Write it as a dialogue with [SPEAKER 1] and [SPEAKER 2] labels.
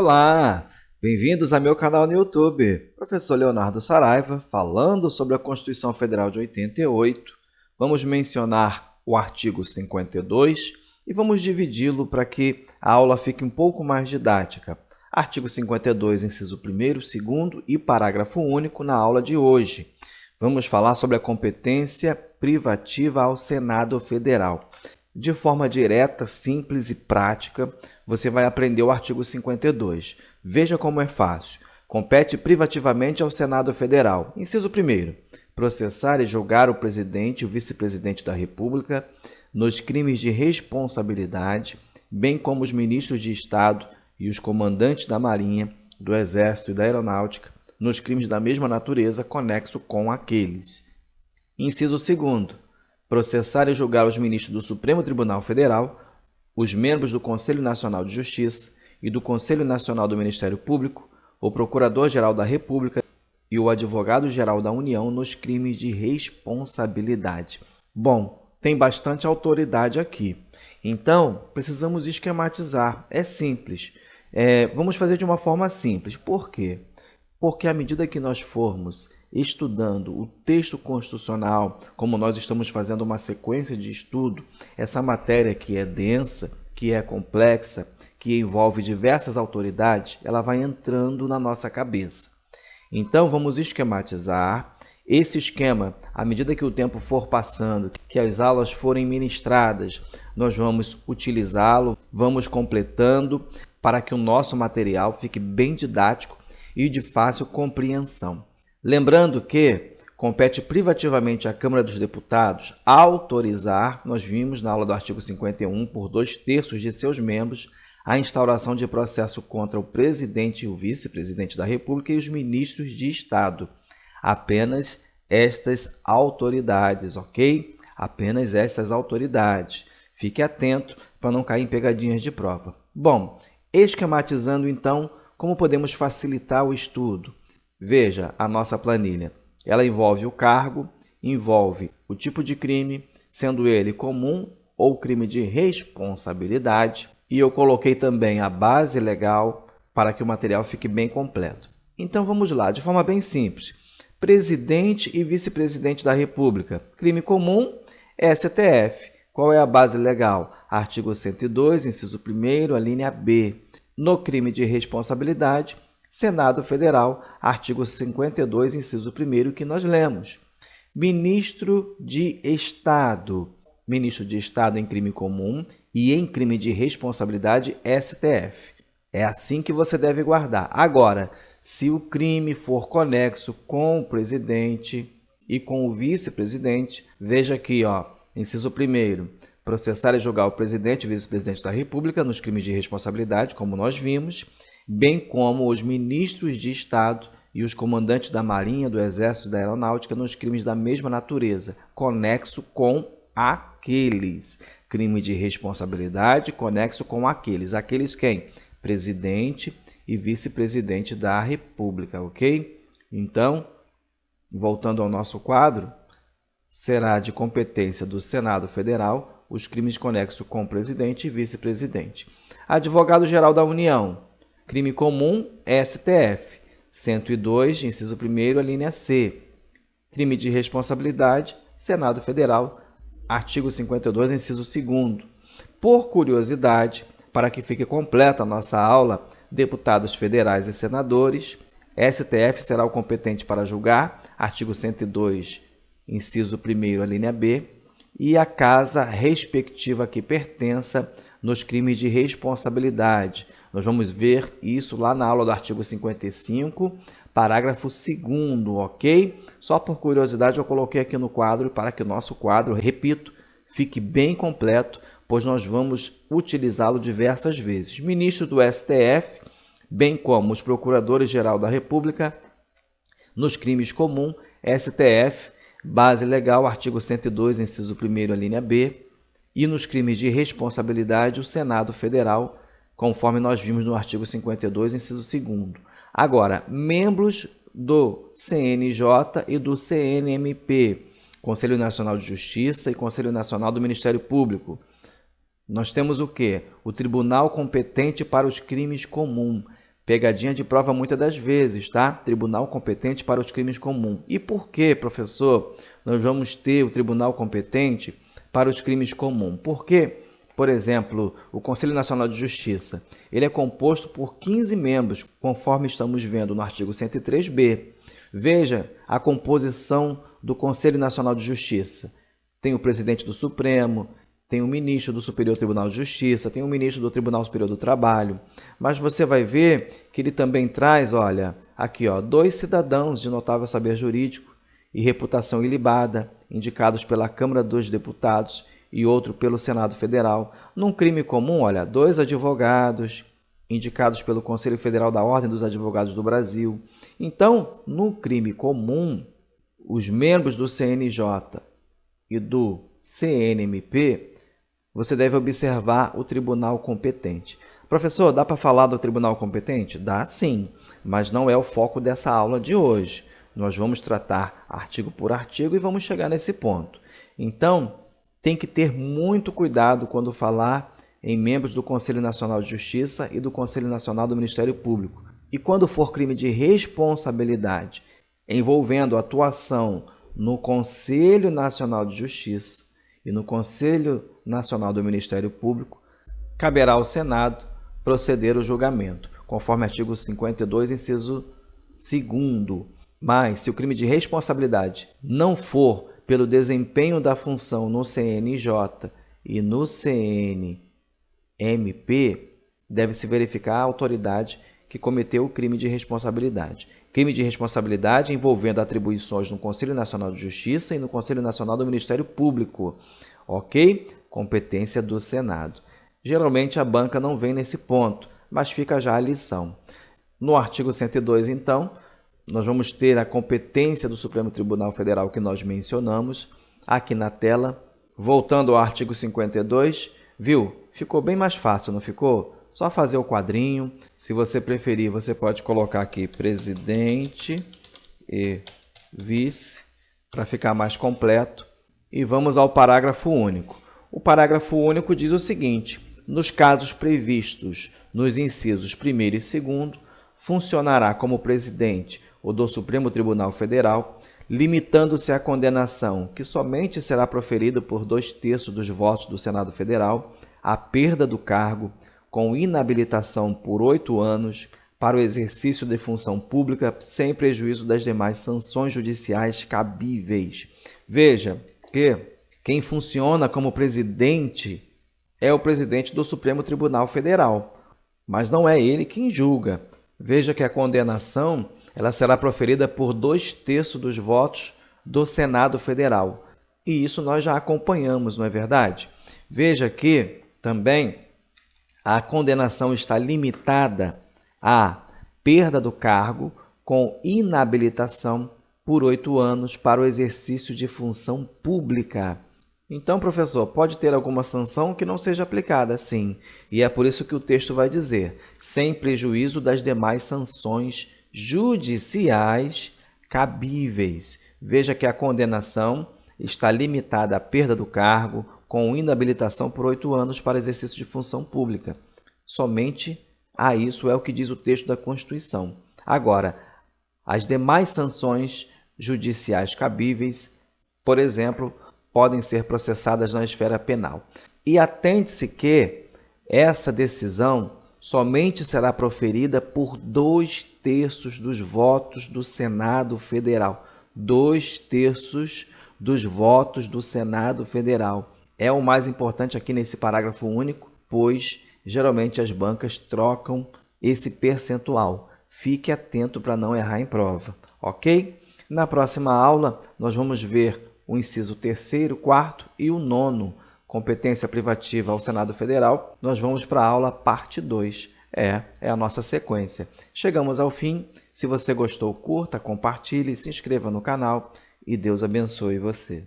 [SPEAKER 1] Olá! Bem-vindos ao meu canal no YouTube. Professor Leonardo Saraiva, falando sobre a Constituição Federal de 88. Vamos mencionar o artigo 52 e vamos dividi-lo para que a aula fique um pouco mais didática. Artigo 52, inciso 1º, 2º e parágrafo único na aula de hoje. Vamos falar sobre a competência privativa ao Senado Federal. De forma direta, simples e prática, você vai aprender o artigo 52. Veja como é fácil. Compete privativamente ao Senado Federal. Inciso 1º. Processar e julgar o presidente e o vice-presidente da República nos crimes de responsabilidade, bem como os ministros de Estado e os comandantes da Marinha, do Exército e da Aeronáutica, nos crimes da mesma natureza, conexo com aqueles. Inciso 2º. Processar e julgar os ministros do Supremo Tribunal Federal, os membros do Conselho Nacional de Justiça e do Conselho Nacional do Ministério Público, o Procurador-Geral da República e o Advogado-Geral da União nos crimes de responsabilidade. Bom, tem bastante autoridade aqui. Então, precisamos esquematizar. É simples. Vamos fazer de uma forma simples. Por quê? Porque à medida que nós formos estudando o texto constitucional, como nós estamos fazendo uma sequência de estudo, essa matéria que é densa, que é complexa, que envolve diversas autoridades, ela vai entrando na nossa cabeça. Então, vamos esquematizar. Esse esquema, à medida que o tempo for passando, que as aulas forem ministradas, nós vamos utilizá-lo, vamos completando para que o nosso material fique bem didático e de fácil compreensão. Lembrando que compete privativamente à Câmara dos Deputados autorizar, nós vimos na aula do artigo 51, por 2/3 de seus membros, a instauração de processo contra o presidente e o vice-presidente da República e os ministros de Estado. Apenas estas autoridades, ok? Apenas estas autoridades. Fique atento para não cair em pegadinhas de prova. Bom, esquematizando então, como podemos facilitar o estudo? Veja a nossa planilha. Ela envolve o cargo, envolve o tipo de crime, sendo ele comum ou crime de responsabilidade. E eu coloquei também a base legal para que o material fique bem completo. Então vamos lá, de forma bem simples. Presidente e vice-presidente da República. Crime comum, STF. Qual é a base legal? Artigo 102, inciso 1º, a linha B. No crime de responsabilidade, Senado Federal, artigo 52, inciso 1º, que nós lemos. Ministro de Estado. Ministro de Estado em crime comum e em crime de responsabilidade, STF. É assim que você deve guardar. Agora, se o crime for conexo com o presidente e com o vice-presidente, veja aqui, inciso 1º, processar e julgar o presidente e vice-presidente da República nos crimes de responsabilidade, como nós vimos, bem como os ministros de Estado e os comandantes da Marinha, do Exército e da Aeronáutica nos crimes da mesma natureza, conexo com aqueles. Crime de responsabilidade, conexo com aqueles. Aqueles quem? Presidente e vice-presidente da República, ok? Então, voltando ao nosso quadro, será de competência do Senado Federal os crimes conexos com presidente e vice-presidente. Advogado-Geral da União. Crime comum, STF. 102, inciso 1º, a linha C. Crime de responsabilidade, Senado Federal. Artigo 52, inciso 2º. Por curiosidade, para que fique completa a nossa aula, deputados federais e senadores, STF será o competente para julgar, artigo 102, inciso 1º, a linha B, e a casa respectiva que pertença nos crimes de responsabilidade. Nós vamos ver isso lá na aula do artigo 55, parágrafo 2º, ok? Só por curiosidade eu coloquei aqui no quadro para que o nosso quadro, repito, fique bem completo, pois nós vamos utilizá-lo diversas vezes. Ministro do STF, bem como os procuradores-geral da República, nos crimes comuns, STF, base legal, artigo 102, inciso 1º, a linha B, e nos crimes de responsabilidade, o Senado Federal, conforme nós vimos no artigo 52, inciso 2º. Agora, membros do CNJ e do CNMP, Conselho Nacional de Justiça e Conselho Nacional do Ministério Público. Nós temos o quê? O tribunal competente para os crimes comuns. Pegadinha de prova muitas das vezes, tá? Tribunal competente para os crimes comuns. E por que, professor, nós vamos ter o tribunal competente para os crimes comuns? Porque, por exemplo, o Conselho Nacional de Justiça, ele é composto por 15 membros, conforme estamos vendo no artigo 103b. Veja a composição do Conselho Nacional de Justiça. Tem o presidente do Supremo, tem o ministro do Superior Tribunal de Justiça, tem o ministro do Tribunal Superior do Trabalho, mas você vai ver que ele também traz, olha, aqui, ó, 2 cidadãos de notável saber jurídico e reputação ilibada, indicados pela Câmara dos Deputados e outro pelo Senado Federal. Num crime comum, olha, 2 advogados, indicados pelo Conselho Federal da Ordem dos Advogados do Brasil. Então, no crime comum, os membros do CNJ e do CNMP, você deve observar o tribunal competente. Professor, dá para falar do tribunal competente? Dá sim, mas não é o foco dessa aula de hoje. Nós vamos tratar artigo por artigo e vamos chegar nesse ponto. Então, tem que ter muito cuidado quando falar em membros do Conselho Nacional de Justiça e do Conselho Nacional do Ministério Público. E quando for crime de responsabilidade envolvendo atuação no Conselho Nacional de Justiça e no Conselho Nacional do Ministério Público, caberá ao Senado proceder ao julgamento, conforme artigo 52, inciso 2º. Mas, se o crime de responsabilidade não for pelo desempenho da função no CNJ e no CNMP, deve-se verificar a autoridade que cometeu o crime de responsabilidade. Crime de responsabilidade envolvendo atribuições no Conselho Nacional de Justiça e no Conselho Nacional do Ministério Público. Ok? Competência do Senado. Geralmente a banca não vem nesse ponto, mas fica já a lição. No artigo 102, então, nós vamos ter a competência do Supremo Tribunal Federal que nós mencionamos aqui na tela. Voltando ao artigo 52, viu? Ficou bem mais fácil, não ficou? Só fazer o quadrinho. Se você preferir, você pode colocar aqui presidente e vice para ficar mais completo. E vamos ao parágrafo único. O parágrafo único diz o seguinte: nos casos previstos nos incisos 1º e 2º, funcionará como presidente o do Supremo Tribunal Federal, limitando-se à condenação, que somente será proferida por 2/3 dos votos do Senado Federal, a perda do cargo, com inabilitação por 8 anos para o exercício de função pública, sem prejuízo das demais sanções judiciais cabíveis. Veja que quem funciona como presidente é o presidente do Supremo Tribunal Federal, mas não é ele quem julga. Veja que a condenação ela será proferida por 2/3 dos votos do Senado Federal. E isso nós já acompanhamos, não é verdade? Veja que também a condenação está limitada à perda do cargo com inabilitação por 8 anos para o exercício de função pública. Então, professor, pode ter alguma sanção que não seja aplicada, sim. E é por isso que o texto vai dizer, sem prejuízo das demais sanções judiciais cabíveis. Veja que a condenação está limitada à perda do cargo com inabilitação por 8 anos para exercício de função pública. Somente a isso é o que diz o texto da Constituição. Agora, as demais sanções judiciais cabíveis, por exemplo, podem ser processadas na esfera penal. E atente-se que essa decisão somente será proferida por 2/3 dos votos do Senado Federal. 2/3 dos votos do Senado Federal. É o mais importante aqui nesse parágrafo único, pois geralmente as bancas trocam esse percentual. Fique atento para não errar em prova, ok? Na próxima aula, nós vamos ver o inciso 3º, 4º e o 9º, competência privativa ao Senado Federal. Nós vamos para a aula parte 2. É a nossa sequência. Chegamos ao fim. Se você gostou, curta, compartilhe, se inscreva no canal e Deus abençoe você.